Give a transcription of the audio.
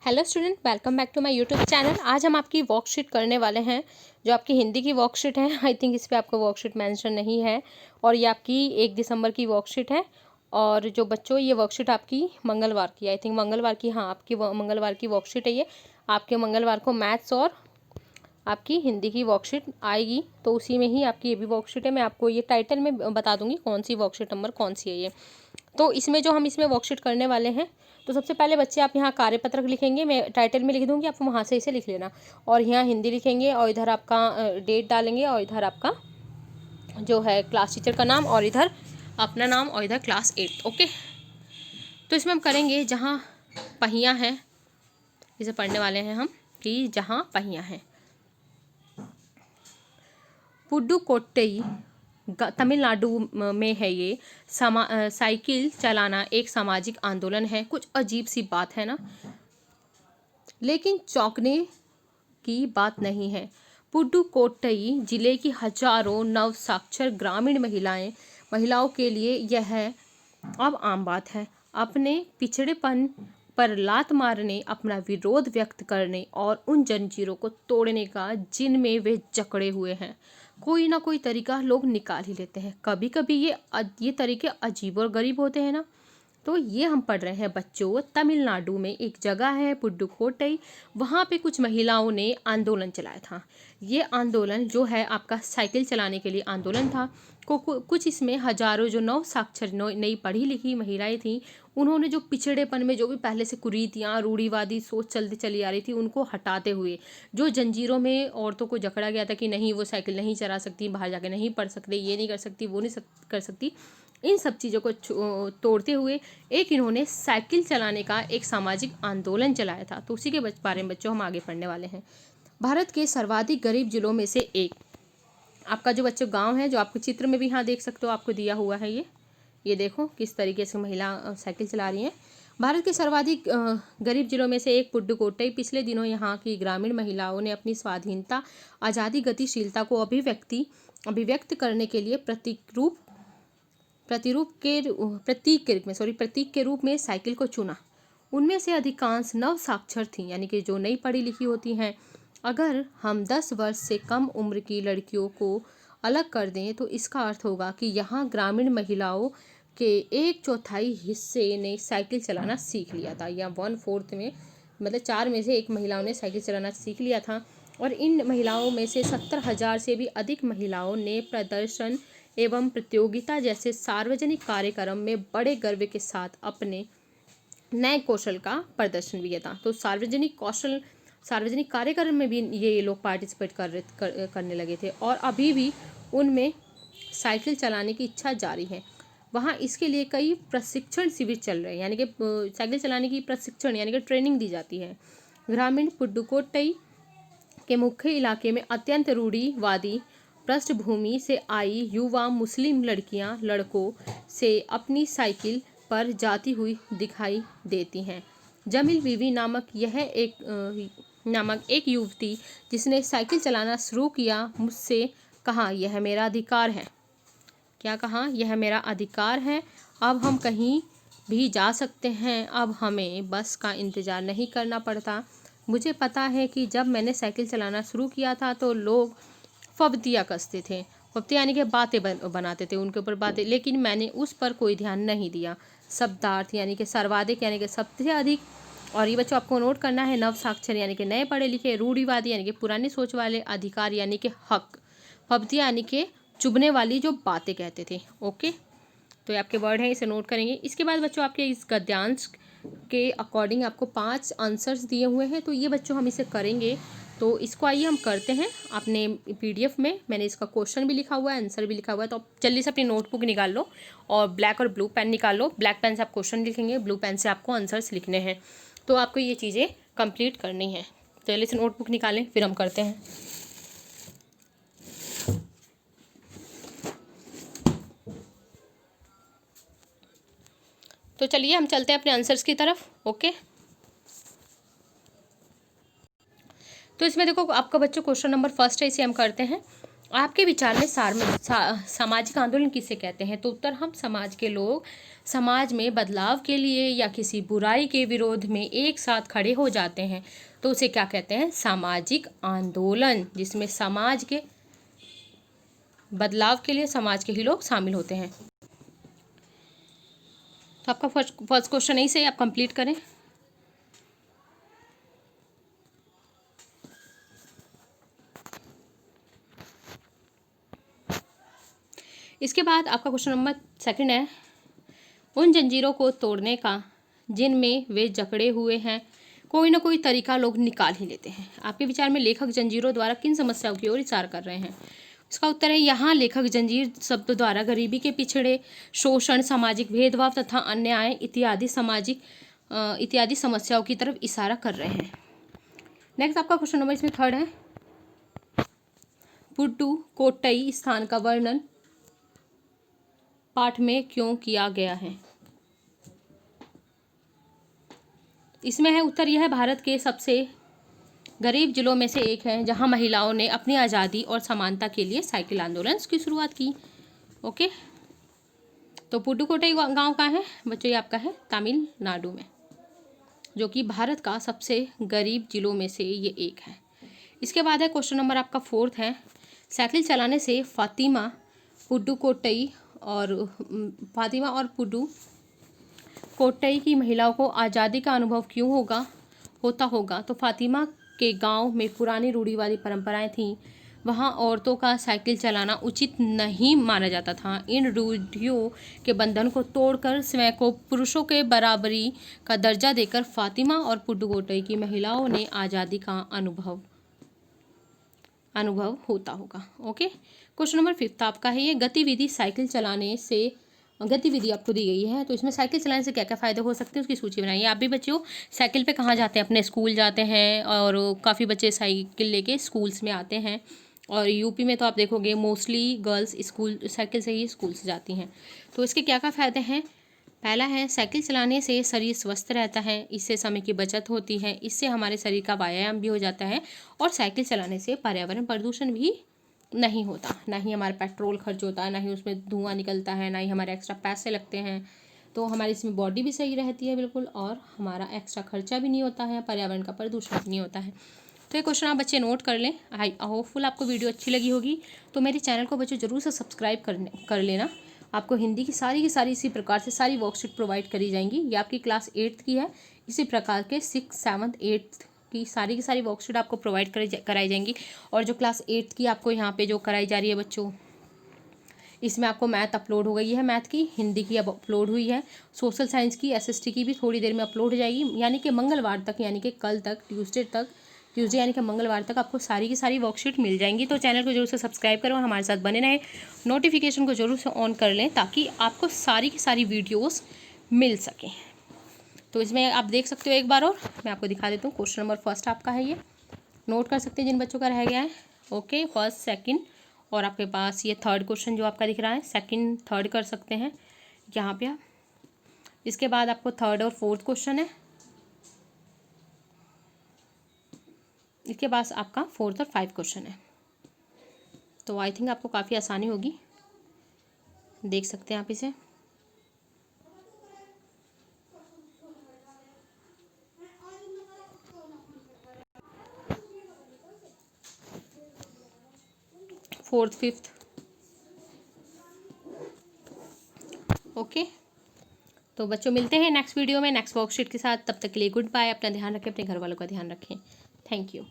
Hello student, welcome back to my YouTube channel. आज हम आपकी वर्कशीट करने वाले हैं, जो आपकी हिंदी की वर्कशीट है। आई थिंक इस पे आपको वर्कशीट मेंशन नहीं है, और ये आपकी 1 दिसंबर की वर्कशीट है। और जो बच्चों, ये वर्कशीट आपकी मंगलवार की, आई थिंक मंगलवार की, हाँ आपकी मंगलवार की वर्कशीट है ये। आपके मंगलवार को मैथ्स और आपकी हिंदी की वर्कशीट आएगी, तो उसी में ही आपकी ये भी वर्कशीट है। मैं आपको ये टाइटल में बता दूंगी कौन सी वर्कशीट नंबर कौन सी है ये। तो इसमें जो हम इसमें वर्कशीट करने वाले हैं, तो सबसे पहले बच्चे आप यहाँ कार्यपत्रक लिखेंगे। मैं टाइटल में लिख दूँगी, आप वहाँ से इसे लिख लेना। और यहाँ हिंदी लिखेंगे, और इधर आपका डेट डालेंगे, और इधर आपका जो है क्लास टीचर का नाम, और इधर अपना नाम, और इधर क्लास 8। ओके, तो इसमें हम करेंगे जहाँ पहिया है, इसे पढ़ने वाले हैं हम कि जहाँ पहिया है। पुडुकोट्टई तमिलनाडु में है ये। साइकिल चलाना एक सामाजिक आंदोलन है। कुछ अजीब सी बात है ना, लेकिन चौंकने की बात नहीं है। पुडुकोट्टई जिले की हजारों नवसाक्षर ग्रामीण महिलाओं के लिए यह अब आम बात है। अपने पिछड़ेपन पर लात मारने, अपना विरोध व्यक्त करने और उन जंजीरों को तोड़ने का जिनमें वे जकड़े हुए हैं, कोई ना कोई तरीका लोग निकाल ही लेते हैं। कभी कभी ये तरीके अजीब और गरीब होते हैं ना। तो ये हम पढ़ रहे हैं बच्चों, तमिलनाडु में एक जगह है पुडुकोट्टई, वहाँ पे कुछ महिलाओं ने आंदोलन चलाया था। ये आंदोलन जो है आपका साइकिल चलाने के लिए आंदोलन था। कुछ इसमें हजारों जो नव साक्षर नई पढ़ी लिखी महिलाएं थीं, उन्होंने जो पिछड़ेपन में जो भी पहले से कुरीतियाँ रूढ़िवादी सोच चलती चली आ रही थी, उनको हटाते हुए, जो जंजीरों में औरतों को जकड़ा गया था कि नहीं वो साइकिल नहीं चला सकती, बाहर जाके नहीं पढ़ सकते, ये नहीं कर सकती, वो नहीं कर सकती, इन सब चीज़ों को तोड़ते हुए एक इन्होंने साइकिल चलाने का एक सामाजिक आंदोलन चलाया था। तो उसी के बारे में बच्चों हम आगे पढ़ने वाले हैं। भारत के सर्वाधिक गरीब जिलों में से एक आपका जो बच्चों गांव है, जो आपके चित्र में भी यहाँ देख सकते हो, आपको दिया हुआ है ये देखो किस तरीके से महिला साइकिल चला रही हैं। भारत के सर्वाधिक गरीब जिलों में से एक पुडुकोट्टई पिछले दिनों यहाँ की ग्रामीण महिलाओं ने अपनी स्वाधीनता, आज़ादी, गतिशीलता को अभिव्यक्त करने के लिए प्रतीक के रूप में साइकिल को चुना। उनमें से अधिकांश नव साक्षर थीं, यानी कि जो नई पढ़ी लिखी होती हैं। अगर हम 10 वर्ष से कम उम्र की लड़कियों को अलग कर दें, तो इसका अर्थ होगा कि यहाँ ग्रामीण महिलाओं के 1/4 हिस्से ने साइकिल चलाना सीख लिया था, या 1/4 में, मतलब 4 में से 1 महिलाओं ने साइकिल चलाना सीख लिया था। और इन महिलाओं में से 70,000 से भी अधिक महिलाओं ने प्रदर्शन एवं प्रतियोगिता जैसे सार्वजनिक कार्यक्रम में बड़े गर्व के साथ अपने नए कौशल का प्रदर्शन भी किया था। तो सार्वजनिक कार्यक्रम में भी ये लोग पार्टिसिपेट करने लगे थे, और अभी भी उनमें साइकिल चलाने की इच्छा जारी है। वहाँ इसके लिए कई प्रशिक्षण शिविर चल रहे हैं, यानी कि साइकिल चलाने की प्रशिक्षण यानी कि ट्रेनिंग दी जाती है। ग्रामीण पुडुकोट्टई के मुख्य इलाके में अत्यंत रूढ़िवादी पृष्ठभूमि से आई युवा मुस्लिम लड़कों से अपनी साइकिल पर जाती हुई दिखाई देती हैं। जमील बीवी नामक एक युवती, जिसने साइकिल चलाना शुरू किया, मुझसे कहा, यह मेरा अधिकार है। क्या कहा? यह मेरा अधिकार है। अब हम कहीं भी जा सकते हैं। अब हमें बस का इंतज़ार नहीं करना पड़ता। मुझे पता है कि जब मैंने साइकिल चलाना शुरू किया था तो लोग फब्तियाँ कसते थे। फब्तियाँ यानी कि बातें बनाते थे उनके ऊपर बातें, लेकिन मैंने उस पर कोई ध्यान नहीं दिया। शब्दार्थ यानी कि सर्वाधिक यानी कि सबसे अधिक। और ये बच्चों आपको नोट करना है, नव साक्षर यानी कि नए पढ़े लिखे, रूढ़िवादी यानी कि पुरानी सोच वाले, अधिकार यानी कि हक, फब्तियाँ यानी कि चुभने वाली जो बातें कहते थे। ओके, तो ये आपके वर्ड हैं, इसे नोट करेंगे। इसके बाद बच्चों आपके इस गद्यांश के अकॉर्डिंग आपको 5 आंसर्स दिए हुए हैं, तो ये बच्चों हम इसे करेंगे। तो इसको आइए हम करते हैं। अपने पीडीएफ में मैंने इसका क्वेश्चन भी लिखा हुआ है, आंसर भी लिखा हुआ है। तो आप जल्दी से अपनी नोटबुक निकाल लो और ब्लैक और ब्लू पेन निकाल लो। ब्लैक पेन से आप क्वेश्चन लिखेंगे, ब्लू पेन से आपको आंसर्स लिखने हैं। तो आपको ये चीज़ें कंप्लीट करनी है। तो जल्दी से नोटबुक निकालें, फिर हम करते हैं। तो चलिए हम चलते हैं अपने आंसर्स की तरफ। ओके, तो इसमें देखो आपका बच्चों क्वेश्चन नंबर फर्स्ट है, इसे हम करते हैं। आपके विचार में सामाजिक आंदोलन किसे कहते हैं? तो उत्तर, हम समाज के लोग समाज में बदलाव के लिए या किसी बुराई के विरोध में एक साथ खड़े हो जाते हैं, तो उसे क्या कहते हैं? सामाजिक आंदोलन, जिसमें समाज के बदलाव के लिए समाज के ही लोग शामिल होते हैं। तो आपका फर्स्ट क्वेश्चन यही से आप कंप्लीट करें। इसके बाद आपका क्वेश्चन नंबर सेकंड है, उन जंजीरों को तोड़ने का जिनमें वे जकड़े हुए हैं, कोई ना कोई तरीका लोग निकाल ही लेते हैं। आपके विचार में लेखक जंजीरों द्वारा किन समस्याओं की ओर इशारा कर रहे हैं? इसका उत्तर है, यहाँ लेखक जंजीर शब्द द्वारा गरीबी के पिछड़े, शोषण, सामाजिक भेदभाव तथा अन्याय इत्यादि समस्याओं की तरफ इशारा कर रहे हैं। नेक्स्ट आपका क्वेश्चन नंबर इसमें थर्ड है, पुडुकोट्टई स्थान का वर्णन पाठ में क्यों किया गया है? इसमें है उत्तर, यह भारत के सबसे गरीब जिलों में से एक है जहां महिलाओं ने अपनी आज़ादी और समानता के लिए साइकिल आंदोलन की शुरुआत की। ओके, तो पुडुकोट्टई गांव का है बच्चों, ये आपका है तमिलनाडु में, जो कि भारत का सबसे गरीब जिलों में से ये एक है। इसके बाद है क्वेश्चन नंबर आपका फोर्थ है, साइकिल चलाने से फातिमा और पुडुकोट्टई की महिलाओं को आज़ादी का अनुभव क्यों होता होगा? तो फातिमा के गांव में पुरानी रूढ़िवादी परंपराएं थीं। वहां औरतों का साइकिल चलाना उचित नहीं माना जाता था। इन रूढ़ियों के बंधन को तोड़कर स्वयं को पुरुषों के बराबरी का दर्जा देकर फातिमा और पुडुकोट्टई की महिलाओं ने आज़ादी का अनुभव होता होगा। ओके, क्वेश्चन नंबर फिफ्थ आपका है, ये गतिविधि साइकिल चलाने से गतिविधि आपको दी गई है, तो इसमें साइकिल चलाने से क्या क्या फ़ायदे हो सकते हैं उसकी सूची बनाइए। आप भी बच्चों साइकिल पे कहाँ जाते हैं? अपने स्कूल जाते हैं, और काफ़ी बच्चे साइकिल लेके स्कूल्स में आते हैं। और यूपी में तो आप देखोगे मोस्टली गर्ल्स स्कूल साइकिल से ही स्कूल से जाती हैं। तो इसके क्या क्या फ़ायदे हैं? पहला है, साइकिल चलाने से शरीर स्वस्थ रहता है, इससे समय की बचत होती है, इससे हमारे शरीर का व्यायाम भी हो जाता है, और साइकिल चलाने से पर्यावरण प्रदूषण भी नहीं होता, ना ही हमारा पेट्रोल खर्च होता है, ना ही उसमें धुआं निकलता है, ना ही हमारे एक्स्ट्रा पैसे लगते हैं। तो हमारी इसमें बॉडी भी सही रहती है बिल्कुल, और हमारा एक्स्ट्रा खर्चा भी नहीं होता है, पर्यावरण का प्रदूषण भी नहीं होता है। तो ये क्वेश्चन आप बच्चे नोट कर लें। आई होपफुल आपको वीडियो अच्छी लगी होगी, तो मेरे चैनल को बच्चों जरूर से सब्सक्राइब कर लेना। आपको हिंदी की सारी इसी प्रकार से सारी वर्कशीट प्रोवाइड करी जाएंगी। ये आपकी क्लास 8th की है, इसी प्रकार के 6th, 7th, 8th की सारी वर्कशीट आपको प्रोवाइड कराई जाएंगी। और जो क्लास 8th की आपको यहाँ पे जो कराई जा रही है बच्चों, इसमें आपको मैथ अपलोड हो गई है, मैथ की, हिंदी की अब अपलोड हुई है, सोशल साइंस की, SST की भी थोड़ी देर में अपलोड हो जाएगी, यानी कि मंगलवार तक, यानी कि कल तक, ट्यूसडे यानी कि मंगलवार तक आपको सारी की सारी वर्कशीट मिल जाएंगी। तो चैनल को जरूर से सब्सक्राइब करो, हमारे साथ बने रहें, नोटिफिकेशन को जरूर से ऑन कर लें, ताकि आपको सारी की सारी वीडियोस मिल सकें। तो इसमें आप देख सकते हो, एक बार और मैं आपको दिखा देता हूँ। क्वेश्चन नंबर फर्स्ट आपका है, ये नोट कर सकते हैं जिन बच्चों का रह गया है। ओके, फर्स्ट, सेकंड, और आपके पास ये थर्ड क्वेश्चन जो आपका दिख रहा है, सेकंड थर्ड कर सकते हैं यहाँ पे आप। इसके बाद आपको थर्ड और फोर्थ क्वेश्चन है, इसके बाद आपका फोर्थ और 5 क्वेश्चन है। तो आई थिंक आपको काफ़ी आसानी होगी, देख सकते हैं आप इसे। Fourth, fifth, okay. तो बच्चों मिलते हैं नेक्स्ट वीडियो में नेक्स्ट वर्कशीट के साथ, तब तक के लिए गुड बाय। अपना ध्यान रखें, अपने घर वालों का ध्यान रखें। Thank you.